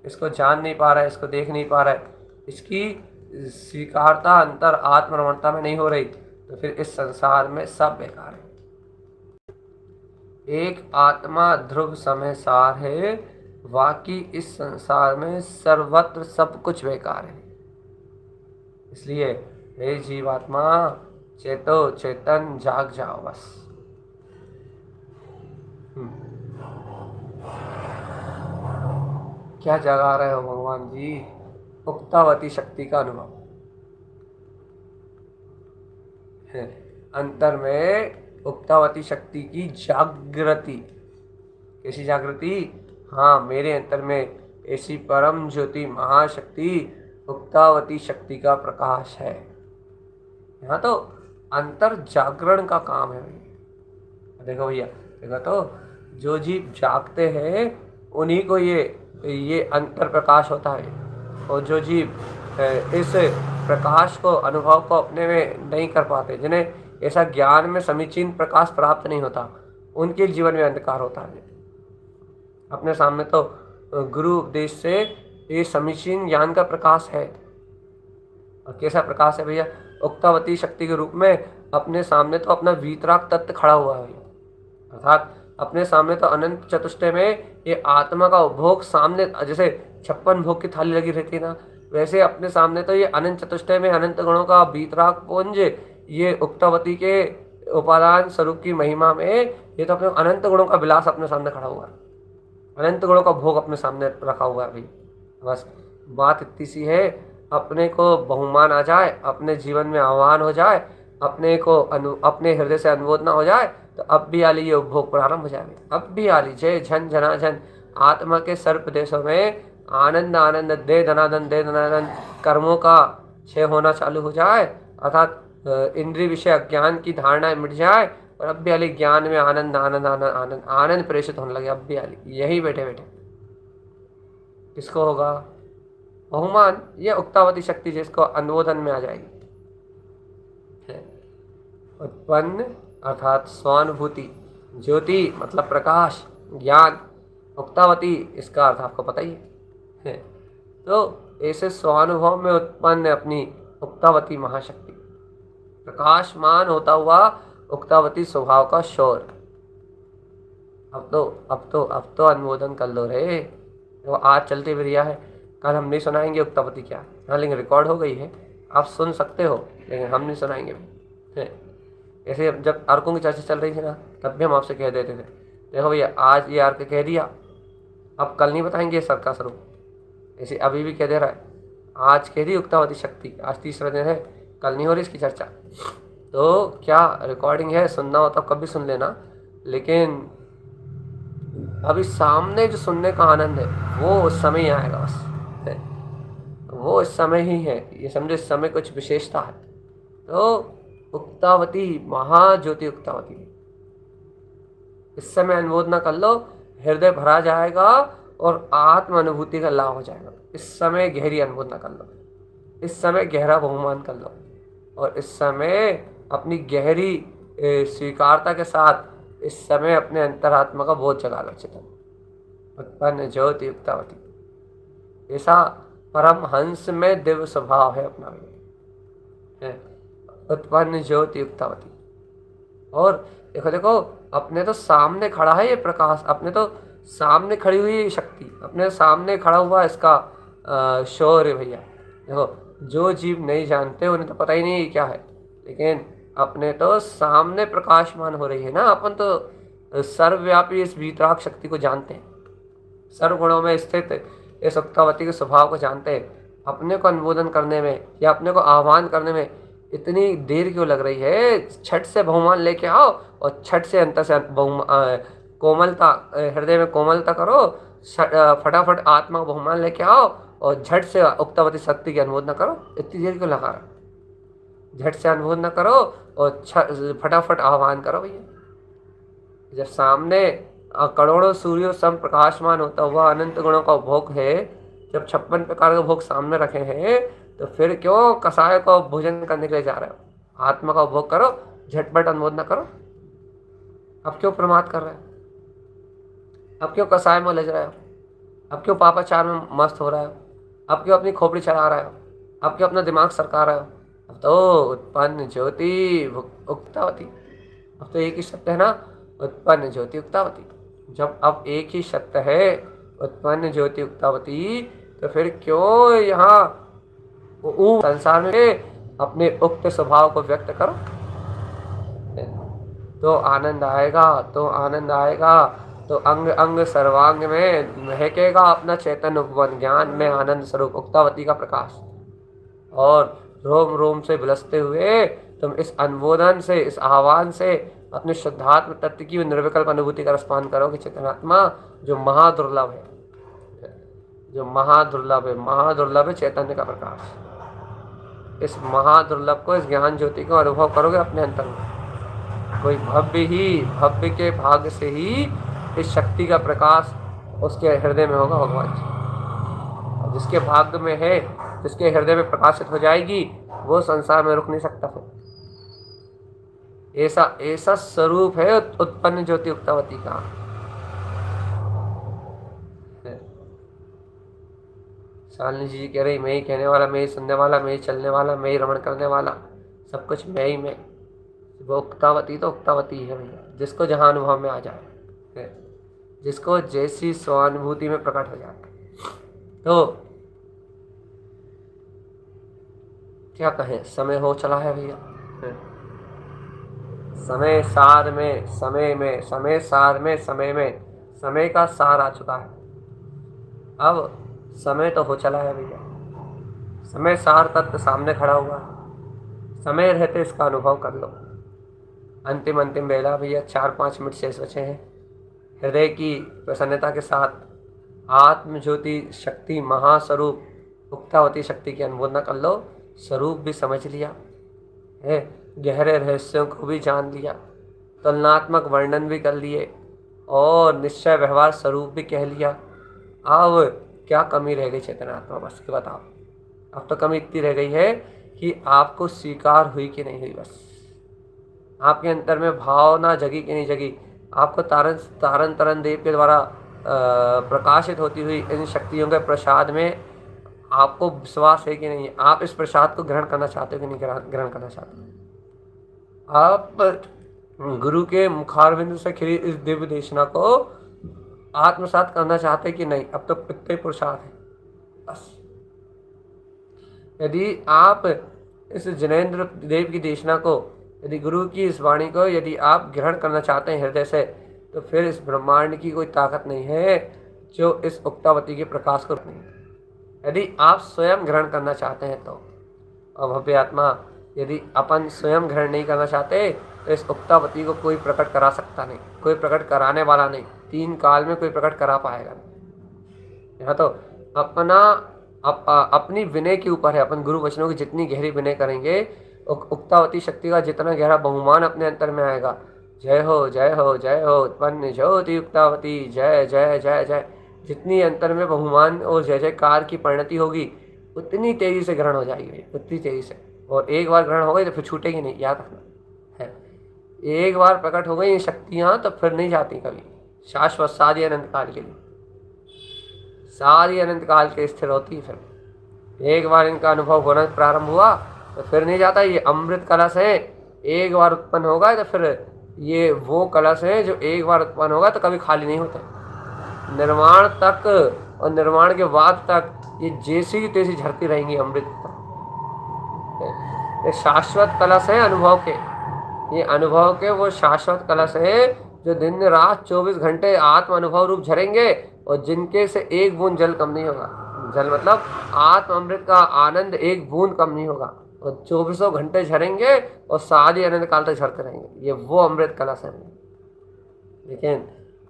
इसको जान नहीं पा रहा है, इसको देख नहीं पा रहा है, इसकी स्वीकारता अंतर आत्मरमणता में नहीं हो रही, तो फिर इस संसार में सब बेकार है। एक आत्मा ध्रुव समय सार है, बाकी इस संसार में सर्वत्र सब कुछ बेकार है। इसलिए हे जीवात्मा, चेतो चेतन जाग जाओ बस। क्या जगा रहे हो भगवान जी? उक्तावती शक्ति का अनुभव है, अंतर में उक्तावती शक्ति की जागृति। कैसी जागृति? हाँ, मेरे अंतर में ऐसी परम ज्योति महाशक्ति उक्तावती शक्ति का प्रकाश है। यहाँ तो अंतर जागरण का काम है भैया। देखो भैया, देखो तो जो जीव जागते हैं उन्हीं को ये अंतर प्रकाश होता है, और जो जीव इस प्रकाश को, अनुभव को अपने में नहीं कर पाते, जिन्हें ऐसा ज्ञान में समीचीन प्रकाश प्राप्त नहीं होता, उनके जीवन में अंधकार होता है। अपने सामने तो गुरु उपदेश से ये समीचीन ज्ञान का प्रकाश है। और कैसा प्रकाश है भैया? उक्तावती शक्ति के रूप में अपने सामने तो अपना वीतराग तत्व खड़ा हुआ है, अर्थात अपने सामने तो अनंत चतुष्टय में ये आत्मा का उपभोग सामने, जैसे 56 भोग की थाली लगी रहती है ना, वैसे अपने सामने तो ये अनंत चतुष्टय में अनंत गणों का वीतराग पुंज, ये उक्तावती के उपादान स्वरूप की महिमा में ये तो अपने अनंत गुणों का विलास अपने सामने खड़ा हुआ है, अनंत गुणों का भोग अपने सामने रखा हुआ है भाई। बस बात इतनी सी है, अपने को बहुमान आ जाए, अपने जीवन में आह्वान हो जाए, अपने को अपने हृदय से अनुमोदना हो जाए, तो अब भी आली ये उपभोग प्रारंभ हो जाएंगे। अब भी आली जय झन जनाझन आत्मा के सर्प देशों में आनंद आनंद दे धनादन दे धनादन कर्मों का क्षय होना चालू हो जाए, अर्थात इंद्रिय विषय अज्ञान की धारणाएं मिट जाए, और अब भी आली ज्ञान में आनंद आनंद आनंद आनंद आनंद प्रेषित होने लगे। अब भी आली यही बैठे बैठे किसको होगा बहुमान? ये उक्तावती शक्ति जिसको अनुमोदन में आ जाएगी। उत्पन्न अर्थात स्वानुभूति, ज्योति मतलब प्रकाश, ज्ञान, उक्तावती इसका अर्थ आपको पता ही है। तो ऐसे स्वानुभव में उत्पन्न अपनी उक्तावती महाशक्ति, प्रकाशमान होता हुआ उक्तावती स्वभाव का शोर। अब तो अनुमोदन कर लो रे। वो आज चलते भी रिया है, कल हम नहीं सुनाएंगे उक्तावती क्या। हाँ, लेकिन रिकॉर्ड हो गई है, आप सुन सकते हो, लेकिन हम नहीं सुनाएंगे भी। ऐसे जब अर्कों की चर्चा चल रही थी ना, तब भी हम आपसे कह देते थे, देखो भैया आज ये अर्क कह दिया, अब कल नहीं बताएंगे सर का स्वरूप। ऐसे अभी भी कह दे रहा है, आज कह दी उक्तावती शक्ति, आज तीसरा दिन है, कल नहीं हो रही इसकी चर्चा। तो क्या रिकॉर्डिंग है, सुनना हो तो कभी सुन लेना, लेकिन अभी सामने जो सुनने का आनंद है वो उस समय ही आएगा बस, वो इस समय ही है। ये समझो इस समय कुछ विशेषता है। तो उक्तावती महाज्योति उक्तावती, इस समय अनुमोदना कर लो, हृदय भरा जाएगा और आत्म अनुभूति का लाभ हो जाएगा। इस समय गहरी अनुमोदना कर लो, इस समय गहरा बहुमान कर लो, और इस समय अपनी गहरी स्वीकारता के साथ इस समय अपने अंतरात्मा का बोध जगा लो। चेतन उत्पन्न ज्योति उक्तावती, ऐसा परम हंस में दिव्य स्वभाव है अपना है, उत्पन्न ज्योति उक्तावती। और देखो देखो, अपने तो सामने खड़ा है ये प्रकाश, अपने तो सामने खड़ी हुई है शक्ति, अपने सामने खड़ा हुआ इसका शौर्य भैया। देखो, जो जीव नहीं जानते उन्हें तो पता ही नहीं क्या है, लेकिन अपने तो सामने प्रकाशमान हो रही है ना। अपन तो सर्वव्यापी इस वीतराग शक्ति को जानते हैं, सर्वगुणों में स्थित इस उक्तावती के स्वभाव को जानते हैं, अपने को अनुमोदन करने में या अपने को आह्वान करने में इतनी देर क्यों लग रही है? छठ से बहुमान लेके आओ और छठ से अंतर से कोमलता, हृदय में कोमलता करो, फटाफट आत्मा को बहुमान लेके आओ और झट से उक्तावती शक्ति की अनुमोदना करो। इतनी देर क्यों लगा रहा? झट से अनुमोदना करो और फटाफट आह्वान करो भैया। जब सामने करोड़ों सूर्यों सम प्रकाशमान होता हुआ अनंत गुणों का भोग है, जब 56 प्रकार के भोग सामने रखे हैं, तो फिर क्यों कसाय को भोजन करने के लिए जा रहे हो? आत्मा का भोग करो, झटपट अनुमोदना करो। अब क्यों प्रमाद कर रहे हो? अब क्यों कसाय में उलझ रहे हो? अब क्यों पापाचार में मस्त हो रहे हो? अब क्यों अपनी खोपड़ी चला रहे हो? अब क्यों अपना दिमाग सरका रहे हो? अब तो उत्पन्न ज्योति उक्तावती, अब तो एक ही शब्द है ना, उत्पन्न ज्योति उक्तावती। जब अब एक ही शब्द है उत्पन्न ज्योति उक्तावती, तो फिर क्यों यहाँ संसार में अपने उक्त स्वभाव को व्यक्त करो? तो आनंद आएगा, तो आनंद आएगा, तो अंग अंग सर्वांग में महकेगा अपना चैतन्य उपवन, ज्ञान में आनंद स्वरूप उक्तावती का प्रकाश। और रोम रोम से विलसते हुए तुम इस अनुमोदन से, इस आह्वान से अपने शुद्धात्म तत्व की निर्विकल्प अनुभूति का रसपान करोगे। चेतनात्मा जो महादुर्लभ है, जो महादुर्लभ है, महादुर्लभ है चैतन्य का प्रकाश। इस महादुर्लभ को, इस ज्ञान ज्योति को अनुभव करोगे अपने अंतर में। कोई भव्य के भाग्य से ही इस शक्ति का प्रकाश उसके हृदय में होगा भगवान जी। जिसके भाग्य में है, जिसके हृदय में प्रकाशित हो जाएगी, वो संसार में रुक नहीं सकता। फिर ऐसा स्वरूप है उत्पन्न ज्योति उक्तावती का। शालिनी जी कह रही, मैं ही कहने वाला, मैं ही सुनने वाला, मैं ही चलने वाला, मैं ही रमण करने वाला, सब कुछ मैं ही मैं। वो उक्तावती तो उक्तावती है भैया, जिसको जहाँ अनुभव में आ जाए, जिसको जैसी स्वानुभूति में प्रकट हो जाए। तो क्या कहें, समय हो चला है भैया। समय सार में, समय सार में, समय का सार आ चुका है। अब समय तो हो चला है भैया, समय सार तत्व सामने खड़ा हुआ है। समय रहते इसका अनुभव कर लो। अंतिम बेला भैया, 4-5 मिनट शेष बचे हैं। हृदय की प्रसन्नता के साथ आत्म ज्योति शक्ति महास्वरूप उक्तावती शक्ति की अनुमोदना कर लो। स्वरूप भी समझ लिया है, गहरे रहस्यों को भी जान लिया, तुलनात्मक वर्णन भी कर लिए और निश्चय व्यवहार स्वरूप भी कह लिया। अब क्या कमी रह गई चेतनात्मा, बस ये बताओ। अब तो कमी इतनी रह गई है कि आपको स्वीकार हुई कि नहीं हुई, बस आपके अंतर में भावना जगी कि नहीं जगी, आपको तारन देव के द्वारा प्रकाशित होती हुई इन शक्तियों के प्रसाद में आपको विश्वास है कि नहीं, आप इस प्रसाद को ग्रहण करना चाहते हो कि नहीं ग्रहण करना चाहते हो। आप गुरु के मुखारविंद से खिली इस दिव्य देशना को आत्मसात करना चाहते कि नहीं। अब तो पित्ते पुरुषार्थ है बस। यदि आप इस जिनेंद्र देव की देशना को, यदि गुरु की इस वाणी को यदि आप ग्रहण करना चाहते हैं हृदय से, तो फिर इस ब्रह्मांड की कोई ताकत नहीं है जो इस उक्तावती के प्रकाश को नहीं। यदि आप स्वयं ग्रहण करना चाहते हैं तो, और भव्य आत्मा यदि अपन स्वयं ग्रहण नहीं करना चाहते, तो इस उक्तावती को कोई प्रकट करा सकता नहीं, कोई प्रकट कराने वाला नहीं, 3 काल में कोई प्रकट करा पाएगा नहीं। यहाँ तो अपनी विनय के ऊपर है। अपन गुरु वचनों की जितनी गहरी विनय करेंगे, उक्तावती शक्ति का जितना गहरा बहुमान अपने अंतर में आएगा। जय हो जय हो जय हो उत्पन्न ज्योति उक्तावती, जय जय जय जय। जितनी अंतर में बहुमान और जय जयकार की परिणति होगी, उतनी तेजी से ग्रहण हो जाएगी, उतनी तेजी से। और एक बार ग्रहण हो गई तो फिर छूटेगी नहीं, याद रखना है। एक बार प्रकट हो गई ये शक्तियाँ तो फिर नहीं जाती कभी, शाश्वत सारी अनंत काल के लिए, सारी अनंत काल के स्थिर होती है। फिर एक बार इनका अनुभव होना प्रारंभ हुआ तो फिर नहीं जाता। ये अमृत कलश है, एक बार उत्पन्न होगा तो फिर ये वो कलश है जो एक बार उत्पन्न होगा तो कभी खाली नहीं होता। निर्माण तक और निर्माण के बाद तक ये जैसी की तैसी झरती रहेंगी अमृत। ये शाश्वत कलश है अनुभव के, ये अनुभव के वो शाश्वत कलश है जो दिन रात 24 घंटे आत्म अनुभव रूप झरेंगे, और जिनके से एक बूंद जल कम नहीं होगा। जल मतलब आत्म अमृत का आनंद एक बूंद कम नहीं होगा, और 2400 घंटे झरेंगे और सारी अनंत काल तक झरते रहेंगे। ये वो अमृत कलश है। लेकिन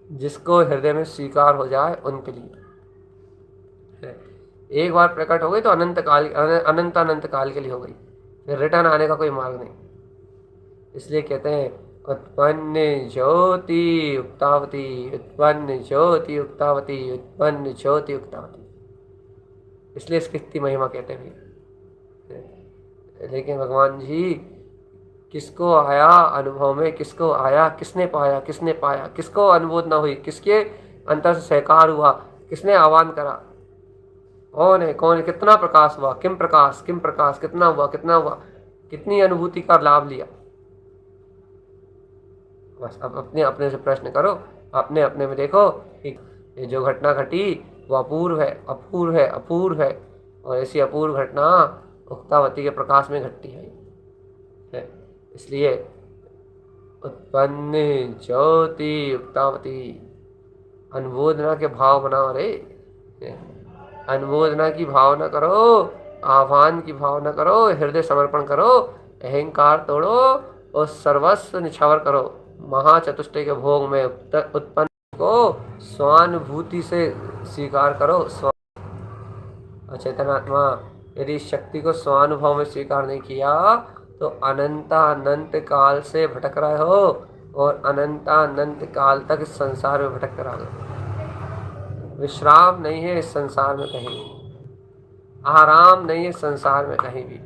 जिसको हृदय में स्वीकार हो जाए उनके लिए एक बार प्रकट हो गई तो अनंत काल, अनंत अनंत काल के लिए हो गई, फिर रिटर्न आने का कोई मार्ग नहीं। इसलिए कहते हैं उत्पन्न ज्योति उक्तावती, उत्पन्न ज्योति उक्तावती, उत्पन्न ज्योति उक्तावती। इसलिए इसकी इतनी महिमा कहते हैं। लेकिन भगवान जी किसको आया अनुभव में, किसको आया, किसने पाया, किसने पाया, किसको अनुभूत न हुई, किसके अंतर से सहकार हुआ, किसने आह्वान करा, कौन है, कौन है, कितना प्रकाश हुआ, किम प्रकाश, किम प्रकाश, कितना हुआ, कितना हुआ, कितनी अनुभूति का लाभ लिया। बस अब अपने अपने से प्रश्न करो, अपने अपने में देखो कि ये जो घटना घटी वो अपूर्व है, अपूर्व है, अपूर्व है। और ऐसी अपूर्व घटना उक्तावती के प्रकाश में घटती है। इसलिए उत्पन्न ज्योति उक्तावती, अनुमोदना के भाव बनाओ रे, अनुमोदना की भावना करो, आह्वान की भावना करो, हृदय समर्पण करो, अहंकार तोड़ो और सर्वस्व निछावर करो। महाचतुष्टय के भोग में उत्पन्न को स्वानुभूति से स्वीकार करो। चैतन्यात्मा यदि शक्ति को स्वानुभव में स्वीकार नहीं किया तो अनंत काल से भटक रहे हो, और अनंत काल तक इस संसार में भटकते रहोगे। विश्राम नहीं है इस संसार में कहीं, आराम नहीं है संसार में कहीं भी।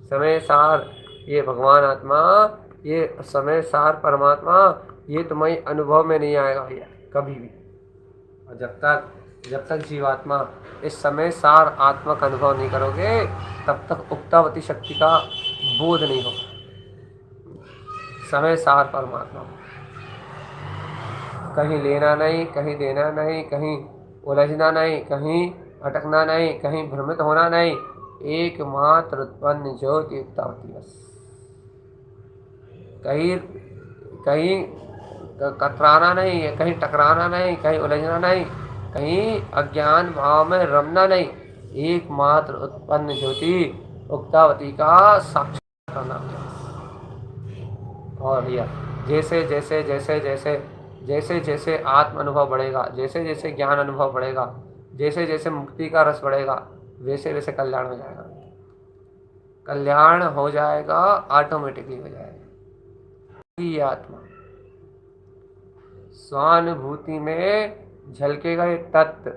समय सार ये भगवान आत्मा, ये समय सार परमात्मा, ये तुम्हारे अनुभव में नहीं आएगा भैया कभी भी। और जब तक जीवात्मा इस समय सार आत्मा का अनुभव नहीं करोगे तब तक उक्तावती शक्ति का बोध नहीं होगा। समय सार परमात्मा, कहीं लेना नहीं, कहीं देना नहीं, कहीं उलझना नहीं, कहीं अटकना नहीं, कहीं भ्रमित होना नहीं, एकमात्र उत्पन्न ज्योति उक्तावती। बस कहीं कहीं कतराना नहीं है, कहीं टकराना नहीं, कहीं उलझना नहीं, कहीं अज्ञान भाव में रमना नहीं, एकमात्र उत्पन्न ज्योति उक्तावती का साक्षात करना। और भैया जैसे जैसे जैसे जैसे जैसे जैसे आत्म अनुभव बढ़ेगा, जैसे जैसे ज्ञान अनुभव बढ़ेगा, जैसे जैसे मुक्ति का रस बढ़ेगा, वैसे वैसे कल्याण हो जाएगा। कल्याण हो जाएगा, ऑटोमेटिकली हो जाएगा। ये आत्मा स्वानुभूति में झलकेगा ये तत्व,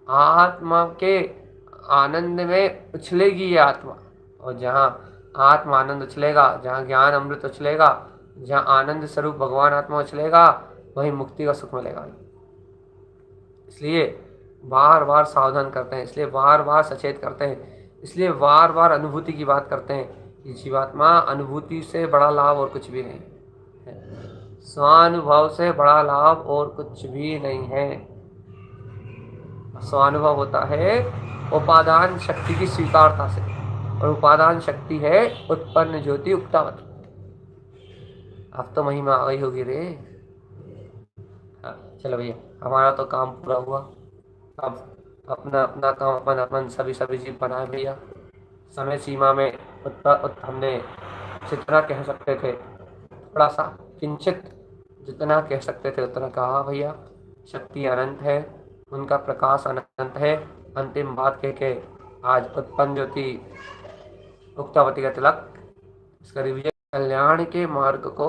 आत्मा के आनंद में उछलेगी ये आत्मा। और जहाँ आत्मा आनंद उछलेगा, जहाँ ज्ञान अमृत उछलेगा, जहाँ आनंद स्वरूप भगवान आत्मा उछलेगा, वहीं मुक्ति का सुख मिलेगा। इसलिए बार बार सावधान करते हैं, इसलिए बार बार सचेत करते हैं, इसलिए बार बार अनुभूति की बात करते हैं कि जीवात्मा अनुभूति से बड़ा लाभ और कुछ भी नहीं है, स्वानुभव से बड़ा लाभ और कुछ भी नहीं है। स्वानुभव होता है उपादान शक्ति की स्वीकारता से, और उपादान शक्ति है उत्पन्न ज्योति उक्तावती। अब तो महिमा आ गई होगी रे। चलो भैया हमारा तो काम पूरा हुआ, अब अपना अपना काम अपन अपन सभी जीव बनाए भैया। समय सीमा में हमने जितना कह सकते थे, थोड़ा सा किंचित जितना कह सकते थे उतना कहा भैया। शक्ति अनंत है, उनका प्रकाश अनंत है। अंतिम बात कह के आज उत्पन्न ज्योति उक्तावती का तिलक, इसका रिविजन। कल्याण के मार्ग को,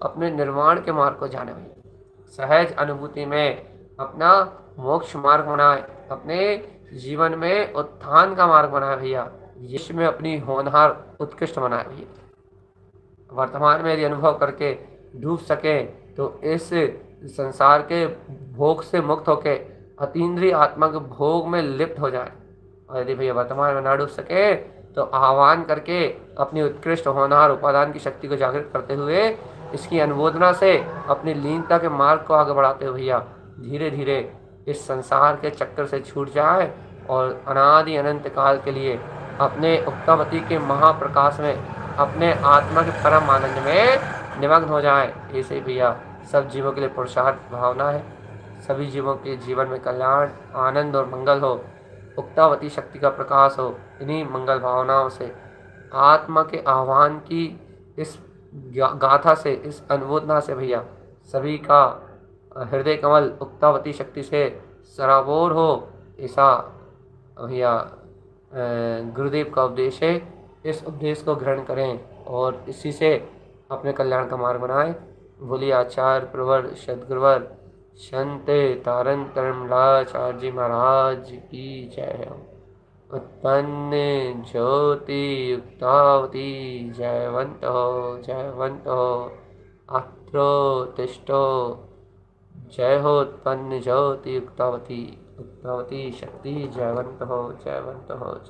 अपने निर्माण के मार्ग को जाने भैया। सहज अनुभूति में अपना मोक्ष मार्ग बनाए, अपने जीवन में उत्थान का मार्ग बनाए भैया। यश में अपनी होनहार उत्कृष्ट बनाए भैया। वर्तमान में यदि अनुभव करके डूब सके तो इस संसार के भोग से मुक्त होके अतीन्द्रिय आत्मा के भोग में लिप्त हो जाए। और यदि भैया वर्तमान में ना डूब सके तो आह्वान करके अपनी उत्कृष्ट होनहार उपादान की शक्ति को जागृत करते हुए, इसकी अनुमोदना से अपनी लीनता के मार्ग को आगे बढ़ाते हुए भैया धीरे धीरे इस संसार के चक्कर से छूट जाए और अनादि अनंत काल के लिए अपने उक्तावती के महाप्रकाश में, अपने आत्मा के परम आनंद में निमग्न हो जाए। ऐसे भैया सब जीवों के लिए पुरुषार्थ भावना है। सभी जीवों के जीवन में कल्याण, आनंद और मंगल हो। उक्तावती शक्ति का प्रकाश हो। इन्हीं मंगल भावनाओं से, आत्मा के आह्वान की इस गाथा से, इस अनुमोदना से भैया सभी का हृदय कमल उक्तावती शक्ति से सराबोर हो। ऐसा भैया गुरुदेव का उपदेश है। इस उपदेश को ग्रहण करें और इसी से अपने कल्याण का मार्ग बनाएं। बोलिए आचार्य प्रवर सदगुरुवर संत तारण धर्मराज जी महाराज की जय हो। उत्पन्न ज्योति युक्तावती जयवंत हो, जयवंत हो। आत्रो तिष्ठो, जय हो उत्पन्न ज्योति युक्तावती, युक्तावती शक्ति जयवंत हो, जयवंत हो, जय।